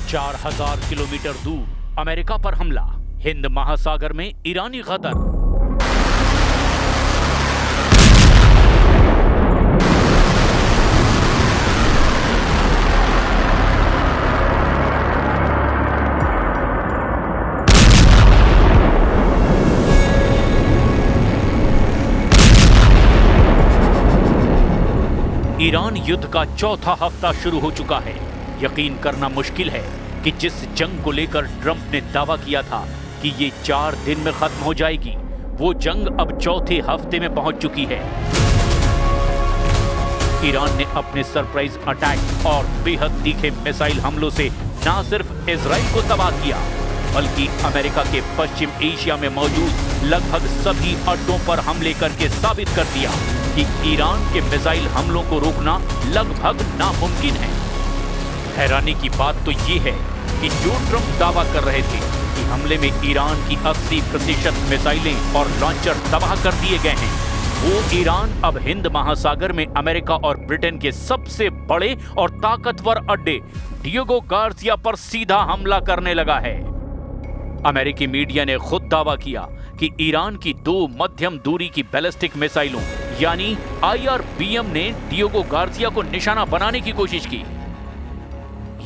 4000 kilometre दूर America पर हमला, हिंद महासागर में ईरानी गदर। ईरान युद्ध का चौथा हफ्ता शुरू हो चुका है। यकीन करना मुश्किल है कि जिस जंग को लेकर ट्रंप ने दावा किया था कि ये 4 दिन में खत्म हो जाएगी, वो जंग अब चौथे हफ्ते में पहुंच चुकी है। ईरान ने अपने सरप्राइज अटैक और बेहद तीखे मिसाइल हमलों से न सिर्फ इजराइल को तबाह किया, बल्कि अमेरिका के पश्चिम एशिया में मौजूद लगभग सभी अड्डों पर हमले करके साबित कर दिया कि ईरान के मिसाइल हमलों को रोकना लगभग नामुमकिन है। हैरानी की बात तो ये है कि जो ट्रंप दावा कर रहे थे कि हमले में ईरान की 80% मिसाइलें और लॉन्चर तबाह कर दिए गए हैं, वो ईरान अब हिंद महासागर में अमेरिका और ब्रिटेन के सबसे बड़े और ताकतवर अड्डे डिएगो गार्सिया पर सीधा हमला करने लगा है। अमेरिकी मीडिया ने खुद दावा किया कि ईरान की 2 मध्यम दूरी की बैलिस्टिक मिसाइलों यानी IRBM ने डिएगो गार्सिया को निशाना बनाने की कोशिश की।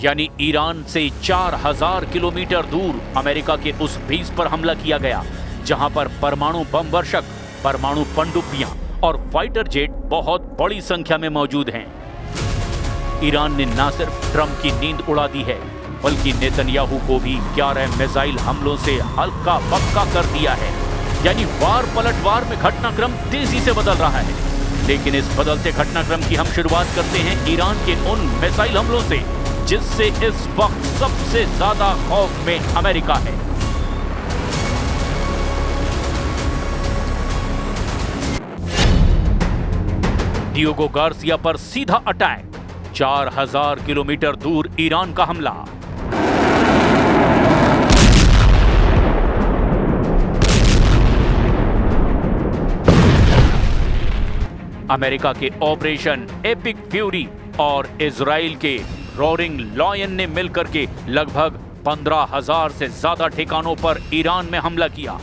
यानी ईरान से 4000 किलोमीटर दूर अमेरिका के उस बेस पर हमला किया गया जहां पर परमाणु बम वर्षक, परमाणु पनडुब्बियां और फाइटर जेट बहुत बड़ी संख्या में मौजूद हैं। ईरान ने न सिर्फ ट्रंप की नींद उड़ा दी है, बल्कि नेतन्याहू को भी 11 मिसाइल हमलों से हल्का बक्का कर दिया है। यानी वार पलटवार में घटनाक्रम तेजी से बदल रहा है। लेकिन इस बदलते घटनाक्रम की हम शुरुआत करते हैं ईरान के उन मिसाइल हमलों से जिससे इस वक्त सबसे ज्यादा खौफ में अमेरिका है। डिएगो गार्सिया पर सीधा अटैक, 4000 किलोमीटर दूर ईरान का हमला। अमेरिका के ऑपरेशन एपिक फ्यूरी और इजराइल के रोरिंग लॉयन ने मिलकर के लगभग 15,000 से ज्यादा ठिकानों पर ईरान में हमला किया।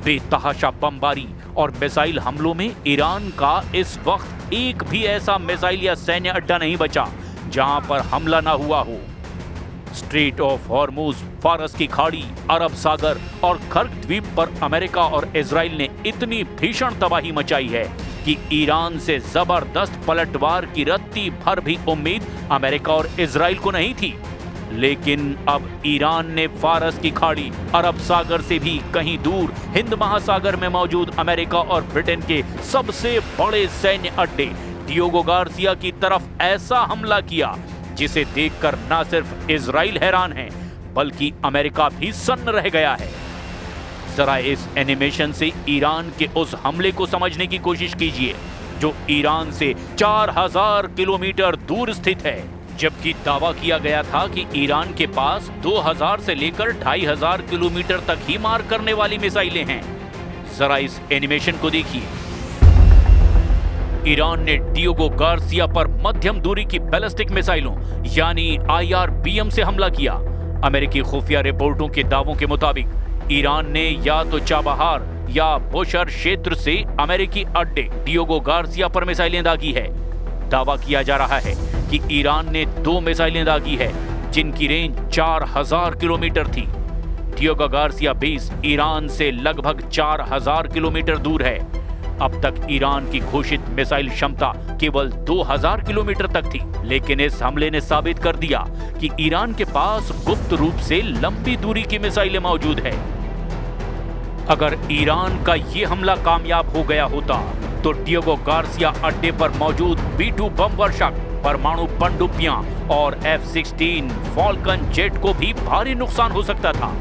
बेतहाशा बमबारी और मिसाइल हमलों में ईरान का इस वक्त एक भी ऐसा मिसाइल या सैन्य अड्डा नहीं बचा जहां पर हमला ना हुआ हो। स्ट्रेट ऑफ हॉर्मुज, फारस की खाड़ी, अरब सागर और कर्क द्वीप पर अमेरिका और इजराइल ने इतनी भीषण तबाही मचाई है कि ईरान से जबरदस्त पलटवार की रत्ती भर भी उम्मीद अमेरिका और इजराइल को नहीं थी। लेकिन अब ईरान ने फारस की खाड़ी, अरब सागर से भी कहीं दूर हिंद महासागर में मौजूद अमेरिका और ब्रिटेन के सबसे बड़े सैन्य अड्डे डिएगो गार्सिया की तरफ ऐसा हमला किया जिसे देखकर न सिर्फ इजराइल हैरान है, बल्कि अमेरिका भी सन्न रह गया है। जरा इस एनिमेशन से ईरान के उस हमले को समझने की कोशिश कीजिए जो ईरान से 4000 किलोमीटर दूर स्थित है, जबकि दावा किया गया था कि ईरान के पास 2000 से लेकर 2500 किलोमीटर तक ही मार करने वाली मिसाइलें हैं। जरा इस एनिमेशन को देखिए। ईरान ने डिएगो गार्सिया पर मध्यम दूरी की बैलिस्टिक मिसाइलों यानी IRBM से हमला किया। अमेरिकी खुफिया रिपोर्टों के दावों के मुताबिक ईरान ने या तो चाबहार या बुशर क्षेत्र से अमेरिकी अड्डे डिएगो गार्सिया पर मिसाइलें दागी है। दावा किया जा रहा है कि ईरान ने 2 मिसाइलें दागी है जिनकी रेंज 4000 किलोमीटर थी। डिएगो गार्सिया बेस ईरान से लगभग 4000 किलोमीटर दूर है। अब तक ईरान की घोषित मिसाइल क्षमता केवल 2000 किलोमीटर तक थी, लेकिन इस हमले ने साबित कर दिया कि ईरान के पास गुप्त रूप से लंबी दूरी की मिसाइलें मौजूद है। अगर ईरान का ये हमला कामयाब हो गया होता तो डिएगो गार्सिया अड्डे पर मौजूद B-2 बम वर्षक, परमाणु पनडुब्बियां और F-16 फॉल्कन जेट को भी भारी नुकसान हो सकता था।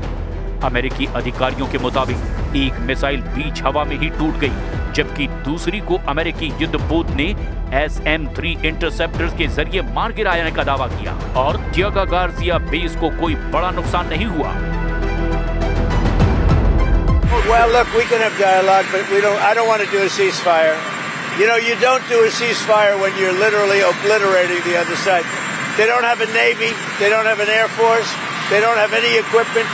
अमेरिकी अधिकारियों के मुताबिक एक मिसाइल बीच हवा में ही टूट गई, जबकि दूसरी को अमेरिकी युद्धपोत ने SM-3 इंटरसेप्टर्स के जरिए मार गिराने का दावा किया और डिएगो गार्सिया बेस को कोई बड़ा नुकसान नहीं हुआ। Well, look, we can have dialogue, but I don't want to do a ceasefire. You know, you don't do a ceasefire when you're literally obliterating the other side. They don't have a navy. They don't have an air force. They don't have any equipment.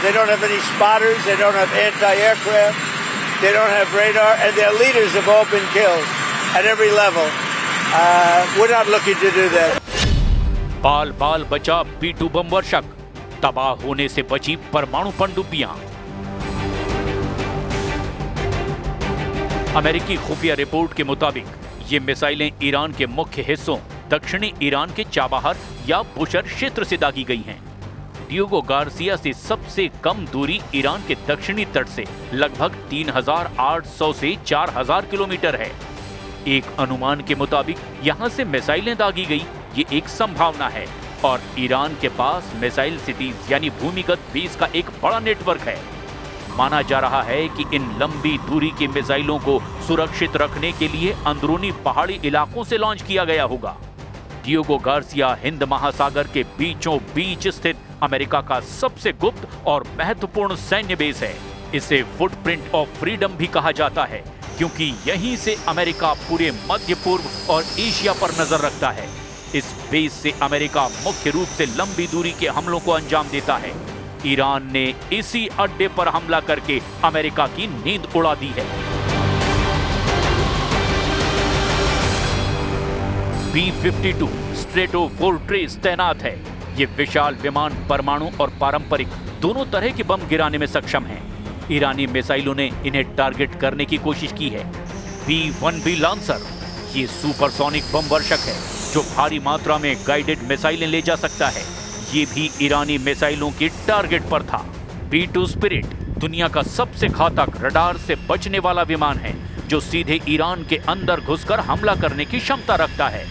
They don't have any spotters. They don't have anti-aircraft. They don't have radar. And their leaders have all been killed at every level. We're not looking to do that. बाल बाल बचा B-2 बम वर्षक, तबाह होने से बची परमाणु पनडुब्बियां। अमेरिकी खुफिया रिपोर्ट के मुताबिक ये मिसाइलें ईरान के मुख्य हिस्सों दक्षिणी ईरान के चाबहार या बुशर क्षेत्र से दागी गई हैं। डियोगो गार्सिया से सबसे कम दूरी ईरान के दक्षिणी तट से लगभग 3,800 से 4,000 किलोमीटर है। एक अनुमान के मुताबिक यहां से मिसाइलें दागी गई, ये एक संभावना है, और ईरान के पास मिसाइल सिटीज यानी भूमिगत बेस का एक बड़ा नेटवर्क है। माना जा रहा है कि इन लंबी दूरी के मिसाइलों को सुरक्षित रखने के लिए अंदरूनी पहाड़ी इलाकों से लॉन्च किया गया होगा। डियोगो गार्सिया हिंद महासागर के बीचों बीच स्थित अमेरिका का सबसे गुप्त और महत्वपूर्ण सैन्य बेस है। इसे फुटप्रिंट ऑफ फ्रीडम भी कहा जाता है, क्योंकि यहीं से अमेरिका पूरे मध्य पूर्व और एशिया पर नजर रखता है। इस बेस से अमेरिका मुख्य रूप से लंबी दूरी के हमलों को अंजाम देता है। ईरान ने इसी अड्डे पर हमला करके अमेरिका की नींद उड़ा दी है। B-52 स्ट्रेटोफोर्ट्रेस तैनात है। ये विशाल विमान परमाणु और पारंपरिक दोनों तरह के बम गिराने में सक्षम है। ईरानी मिसाइलों ने इन्हें टारगेट करने की कोशिश की है। B-1B लांसर ये सुपरसोनिक बम वर्षक है जो भारी मात्रा में गाइडेड मिसाइलें ले जा सकता है। ये भी ईरानी मिसाइलों के टारगेट पर था। B-2 स्पिरिट दुनिया का सबसे घातक रडार से बचने वाला विमान है जो सीधे ईरान के अंदर घुसकर हमला करने की क्षमता रखता है,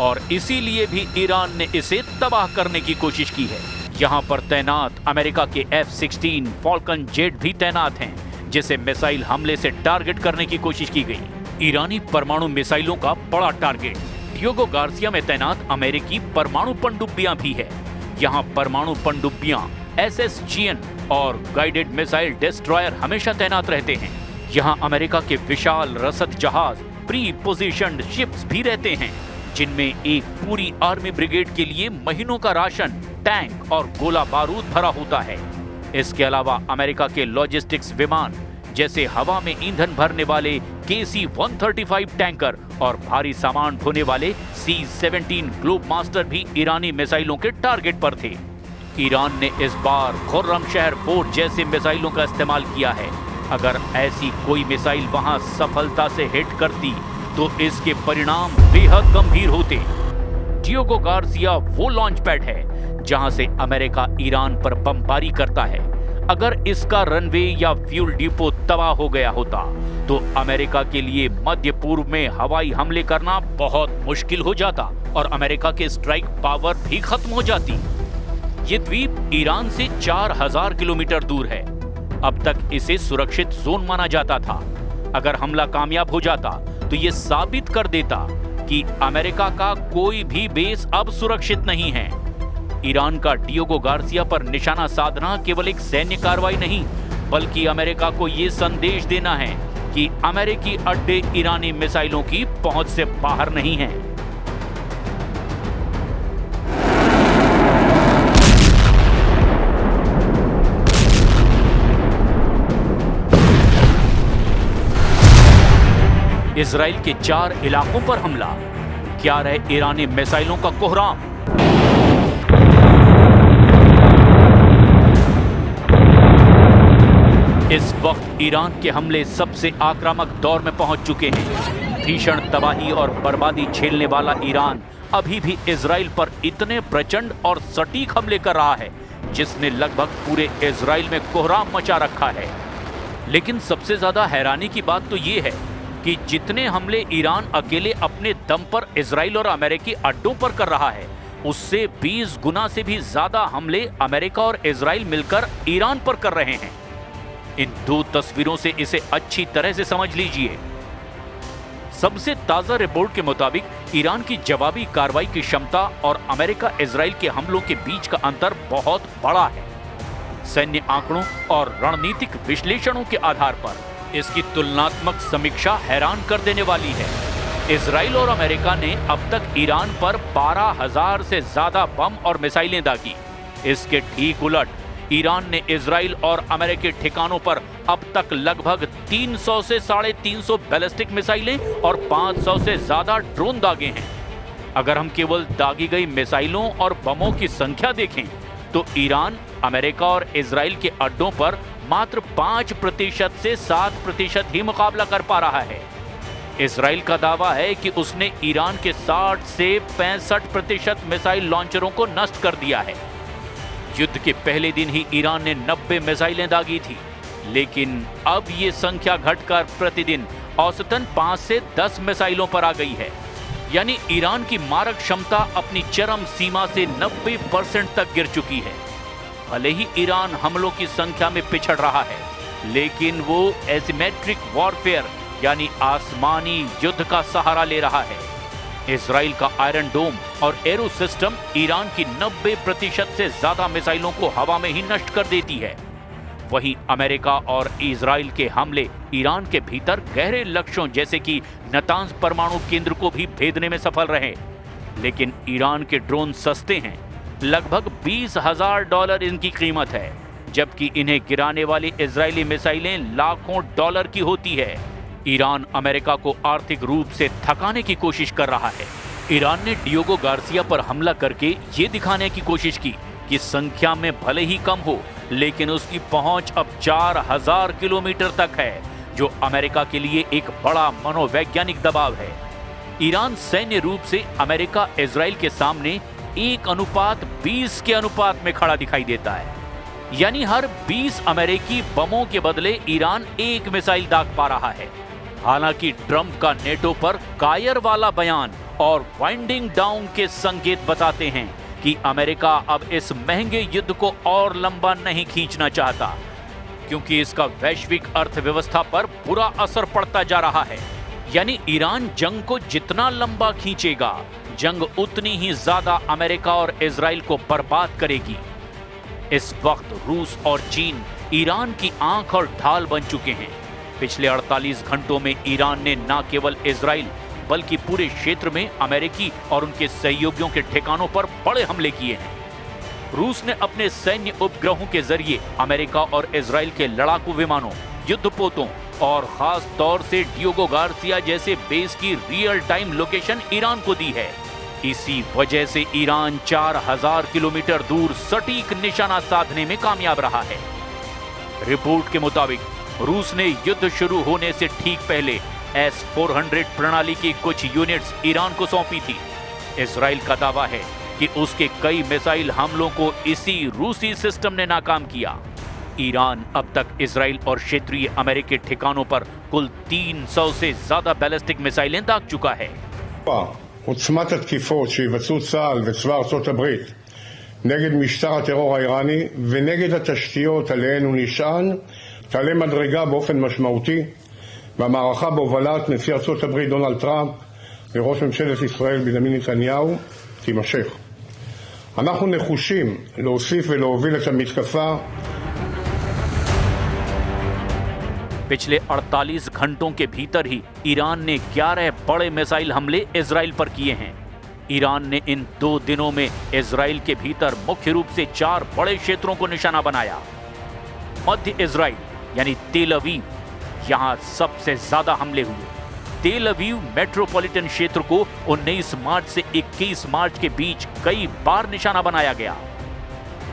और इसीलिए भी ईरान ने इसे तबाह करने की कोशिश की है। यहाँ पर तैनात अमेरिका के F-16 फॉल्कन जेट भी तैनात हैं, जिसे मिसाइल हमले से टारगेट करने की कोशिश की गई। ईरानी परमाणु मिसाइलों का बड़ा टारगेट डियोगो गार्सिया में तैनात अमेरिकी परमाणु पनडुब्बियां भी है। यहाँ परमाणु पनडुब्बियां, SSGN और गाइडेड मिसाइल डिस्ट्रॉयर हमेशा तैनात रहते हैं। यहाँ अमेरिका के विशाल रसद जहाज प्री पोजिशन्ड शिप्स भी रहते हैं, जिनमें एक पूरी आर्मी ब्रिगेड के लिए महीनों का राशन, टैंक और गोला बारूद भरा होता है। इसके अलावा अमेरिका के लॉजिस्टिक्स विमान जैसे हवा में ईंधन भरने वाले KC-135 टैंकर और भारी सामान ढोने वाले C-17 ग्लोब मास्टर भी ईरानी मिसाइलों के टारगेट पर थे। ईरान ने इस बार खुर्रमशहर 4 जैसे मिसाइलों का इस्तेमाल किया है। अगर ऐसी कोई मिसाइल वहां सफलता से हिट करती तो इसके परिणाम बेहद गंभीर होते। डियोगो गार्सिया वो लॉन्च पैड है जहां से अमेरिका ईरान पर बमबारी करता है। अगर इसका रनवे या फ्यूल डिपो तबाह हो गया होता तो अमेरिका के लिए मध्य पूर्व में हवाई हमले करना बहुत मुश्किल हो जाता और अमेरिका के स्ट्राइक पावर भी खत्म हो जाती। ये द्वीप ईरान से 4,000 किलोमीटर दूर है। अब तक इसे सुरक्षित जोन माना जाता था। अगर हमला कामयाब हो जाता तो ये साबित कर देता कि अमेरिका का कोई भी बेस अब सुरक्षित नहीं है। ईरान का डियोगो गार्सिया पर निशाना साधना केवल एक सैन्य कार्रवाई नहीं, बल्कि अमेरिका को ये संदेश देना है कि अमेरिकी अड्डे ईरानी मिसाइलों की पहुंच से बाहर नहीं हैं। इजराइल के 4 इलाकों पर हमला, क्या रहे ईरानी मिसाइलों का कोहराम। इस वक्त ईरान के हमले सबसे आक्रामक दौर में पहुंच चुके हैं। भीषण तबाही और बर्बादी झेलने वाला ईरान अभी भी इजराइल पर इतने प्रचंड और सटीक हमले कर रहा है जिसने लगभग पूरे इजराइल में कोहराम मचा रखा है। लेकिन सबसे ज्यादा हैरानी की बात तो ये है कि जितने हमले ईरान अकेले अपने दम पर इजराइल और अमेरिकी अड्डों पर कर रहा है, उससे 20 गुना से भी ज्यादा हमले अमेरिका और इजराइल मिलकर ईरान पर कर रहे हैं। इन 2 तस्वीरों से इसे अच्छी तरह से समझ लीजिए। सबसे ताजा रिपोर्ट के मुताबिक ईरान की जवाबी कार्रवाई की क्षमता और अमेरिका इजराइल के हमलों के बीच का अंतर बहुत बड़ा है। सैन्य आंकड़ों और रणनीतिक विश्लेषणों के आधार पर इसकी तुलनात्मक समीक्षा हैरान कर देने वाली है। इजराइल और अमेरिका ने अब तक ईरान पर 12,000 से ज्यादा बम और मिसाइलें दागी। इसके ठीक उलट ईरान ने इजराइल और अमेरिकी ठिकानों पर अब तक लगभग 300 से 350 बैलिस्टिक मिसाइलें और 500 से ज्यादा ड्रोन दागे हैं। अगर हम केवल दागी गई मिसाइलों और बमों की संख्या देखें तो ईरान अमेरिका और इजराइल के अड्डों पर मात्र 5% से 7% ही मुकाबला कर पा रहा है। इजराइल का दावा है कि उसने ईरान के 60 से 65% मिसाइल लॉन्चरों को नष्ट कर दिया है। युद्ध के पहले दिन ही ईरान ने 90 मिसाइलें दागी थी, लेकिन अब ये संख्या घटकर प्रतिदिन औसतन 5 से 10 मिसाइलों पर आ गई है। यानी ईरान की मारक क्षमता अपनी चरम सीमा से 90% तक गिर चुकी है। भले ही ईरान हमलों की संख्या में पिछड़ रहा है, लेकिन वो एसिमेट्रिक वॉरफेयर यानी आसमानी युद्ध का सहारा ले रहा है। इजराइल का आयरन डोम और एरो सिस्टम ईरान की 90% से ज्यादा मिसाइलों को हवा में ही नष्ट कर देती है। वहीं अमेरिका और इजराइल के हमले ईरान के भीतर गहरे लक्ष्यों जैसे कि नतांज परमाणु केंद्र को भी भेदने में सफल रहे। लेकिन ईरान के ड्रोन सस्ते हैं, लगभग $20,000 इनकी कीमत है, जबकि इन्हें गिराने वाली इजरायली मिसाइलें लाखों डॉलर की होती है। ईरान अमेरिका को आर्थिक रूप से थकाने की कोशिश कर रहा है। ईरान ने डियोगो गार्सिया पर हमला करके ये दिखाने की कोशिश की कि संख्या में भले ही कम हो, लेकिन उसकी पहुंच अब 4,000 किलोमीटर तक है, जो अमेरिका के लिए एक बड़ा मनोवैज्ञानिक दबाव है। ईरान सैन्य रूप से अमेरिका इजराइल के सामने 1:20 के अनुपात में खड़ा दिखाई देता है। यानी हर 20 अमेरिकी बमों के बदले ईरान 1 मिसाइल दाग पा रहा है। हालांकि ट्रंप का नेटो पर कायर वाला बयान और वाइंडिंग डाउन के संकेत बताते हैं कि अमेरिका अब इस महंगे युद्ध को और लंबा नहीं खींचना चाहता, क्योंकि इसका वैश्विक अर्थव्यवस्था पर बुरा असर पड़ता जा रहा है। यानी ईरान जंग को जितना लंबा खींचेगा, जंग उतनी ही ज्यादा अमेरिका और इजराइल को बर्बाद करेगी। इस वक्त रूस और चीन ईरान की आंख और ढाल बन चुके हैं। पिछले 48 घंटों में ईरान ने न केवल इजराइल बल्कि पूरे क्षेत्र में अमेरिकी और उनके सहयोगियों के ठिकानों पर बड़े हमले किए हैं। रूस ने अपने सैन्य उपग्रहों के जरिए अमेरिका और इजराइल के लड़ाकू विमानों, युद्धपोतों और खास तौर से डियोगो गार्सिया जैसे बेस की रियल टाइम लोकेशन ईरान को दी है। इसी वजह से ईरान 4,000 किलोमीटर दूर सटीक निशाना साधने में कामयाब रहा है। रिपोर्ट के मुताबिक रूस ने युद्ध शुरू होने से ठीक पहले S-400 प्रणाली की कुछ यूनिट्स ईरान को सौंपी थी। इजराइल का दावा है कि उसके कई मिसाइल हमलों को इसी रूसी सिस्टम ने नाकाम किया। ईरान अब तक इजराइल और क्षेत्रीय अमेरिकी ठिकानों पर कुल 300 से ज्यादा बैलिस्टिक मिसाइलें दाग चुका है। עוצמת התקיפות שיבצעו צה"ל וצבא ארצות הברית נגד משטר הטרור האיראני ונגד התשתיות עליהן הוא נשען תעלה מדרגה באופן משמעותי, והמערכה בהובלת נשיא ארצות הברית דונלד טראמפ וראש ממשלת ישראל בנימין נתניהו תימשך. אנחנו נחושים להוסיף ולהוביל את המתקפה. पिछले 48 घंटों के भीतर ही ईरान ने 11 बड़े मिसाइल हमले इजराइल पर किए हैं। ईरान ने इन 2 दिनों में इजराइल के भीतर मुख्य रूप से 4 बड़े क्षेत्रों को निशाना बनाया। मध्य इजराइल यानी तेल अवीव, यहां सबसे ज्यादा हमले हुए। तेल अवीव मेट्रोपॉलिटन क्षेत्र को 19 मार्च से 21 मार्च के बीच कई बार निशाना बनाया गया।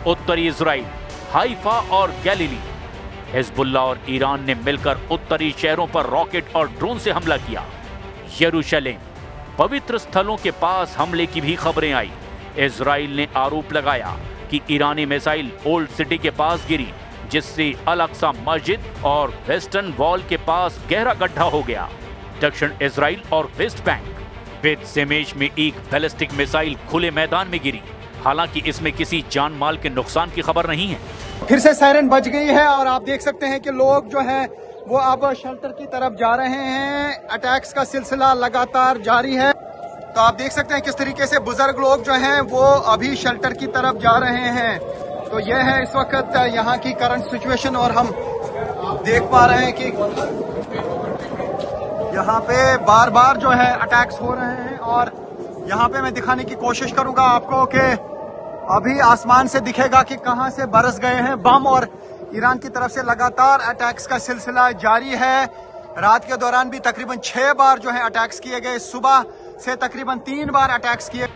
उत्तरी इजराइल, हाइफा और गैलीली, हिजबुल्ला और ईरान ने मिलकर उत्तरी शहरों पर रॉकेट और ड्रोन से हमला किया। यरूशलेम, पवित्र स्थलों के पास हमले की भी खबरें आई। इजराइल ने आरोप लगाया कि ईरानी मिसाइल ओल्ड सिटी के पास गिरी, जिससे अल अक्सा मस्जिद और वेस्टर्न वॉल के पास गहरा गड्ढा हो गया। दक्षिण इजराइल और वेस्ट बैंक, बेत शेमेश में एक बैलिस्टिक मिसाइल खुले मैदान में गिरी। हालांकि इसमें किसी जान माल के नुकसान की खबर नहीं है। फिर से सायरन बज गई है और आप देख सकते हैं कि लोग जो हैं वो अब शेल्टर की तरफ जा रहे हैं। अटैक्स का सिलसिला लगातार जारी है। तो आप देख सकते हैं किस तरीके से बुजुर्ग लोग जो हैं वो अभी शेल्टर की तरफ जा रहे हैं। तो यह है इस वक्त यहाँ की करंट सिचुएशन और हम देख पा रहे हैं कि यहाँ पे बार बार जो है अटैक्स हो रहे हैं और यहाँ पे मैं दिखाने की कोशिश करूंगा आपको कि अभी आसमान से दिखेगा कि कहां से बरस गए हैं बम और ईरान की तरफ से लगातार अटैक्स का सिलसिला जारी है। रात के दौरान भी तकरीबन 6 बार जो है अटैक्स किए गए, सुबह से तकरीबन 3 बार अटैक्स किए।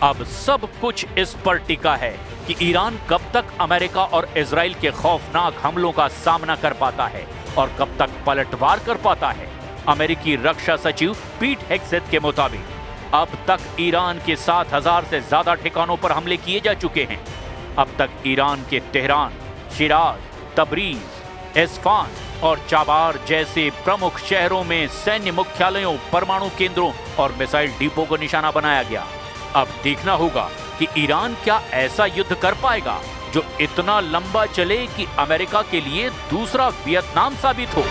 अब सब कुछ इस पर टिका है कि ईरान कब तक अमेरिका और इजराइल के खौफनाक हमलों का सामना कर पाता है और कब तक पलटवार कर पाता है। अमेरिकी रक्षा सचिव पीट हेग्सेथ के मुताबिक अब तक ईरान के 7,000 से ज्यादा ठिकानों पर हमले किए जा चुके हैं। अब तक ईरान के तेहरान, शिराज, तबरीज, इस्फान और चाबार जैसे प्रमुख शहरों में सैन्य मुख्यालयों, परमाणु केंद्रों और मिसाइल डिपो को निशाना बनाया गया। अब देखना होगा कि ईरान क्या ऐसा युद्ध कर पाएगा जो इतना लंबा चले कि अमेरिका के लिए दूसरा वियतनाम साबित हो।